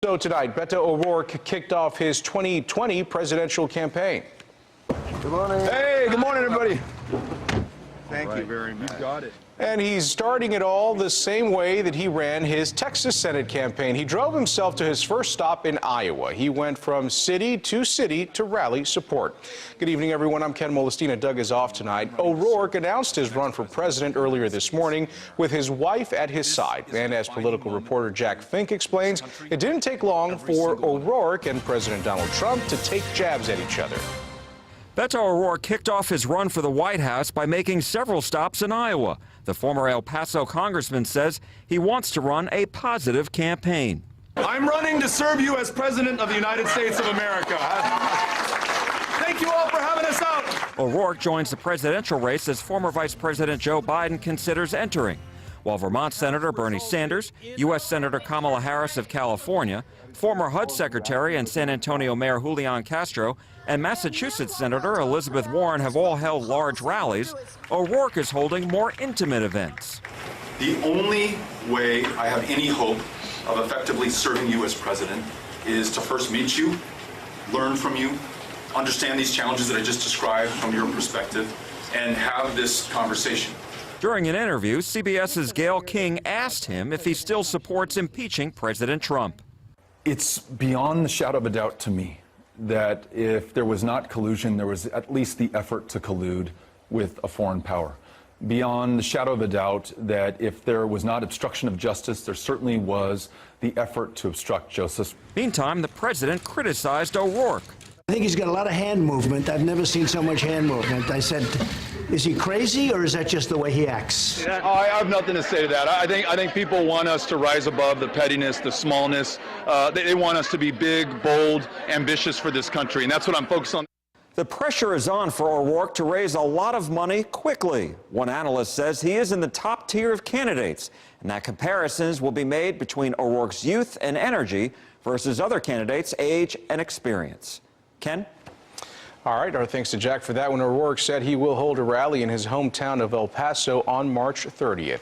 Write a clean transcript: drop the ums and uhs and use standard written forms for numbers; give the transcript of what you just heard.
Beto tonight. Beto O'Rourke kicked off his 2020 presidential campaign. Good morning. Hey, good morning, everybody. Thank you very much. You got it. And he's starting it all the same way that he ran his Texas Senate campaign. He drove himself to his first stop in Iowa. He went from city to rally support. Good evening, everyone. I'm Ken Molestina. Doug is off tonight. O'Rourke announced his run for president earlier this morning with his wife at his side. And as political reporter Jack Fink explains, it didn't take long for O'Rourke and President Donald Trump to take jabs at each other. Beto O'Rourke kicked off his run for the White House by making several stops in Iowa. The former El Paso congressman says he wants to run a positive campaign. I'm running to serve you as President of the United States of America. Thank you all for having us out. O'Rourke joins the presidential race as former Vice President Joe Biden considers entering, while Vermont Senator Bernie Sanders, U.S. Senator Kamala Harris of California, former HUD Secretary and San Antonio Mayor Julian Castro, and Massachusetts Senator Elizabeth Warren have all held large rallies. O'Rourke is holding more intimate events. The only way I have any hope of effectively serving you as president is to first meet you, learn from you, understand these challenges that I just described from your perspective, and have this conversation. During an interview, CBS's Gayle King asked him if he still supports impeaching President Trump. It's beyond the shadow of a doubt to me that if there was not collusion, there was at least the effort to collude with a foreign power. Beyond the shadow of a doubt that if there was not obstruction of justice, there certainly was the effort to obstruct justice. Meantime, the president criticized O'Rourke. I think he's got a lot of hand movement. I've never seen so much hand movement. I said, is he crazy or is that just the way he acts? I have nothing to say to that. I think people want us to rise above the pettiness, the smallness. They want us to be big, bold, ambitious for this country, and that's what I'm focused on. The pressure is on for O'Rourke to raise a lot of money quickly. One analyst says he is in the top tier of candidates, and that comparisons will be made between O'Rourke's youth and energy versus other candidates' age and experience. Ken? All right, our thanks to Jack for that one. O'Rourke said he will hold a rally in his hometown of El Paso on March 30th.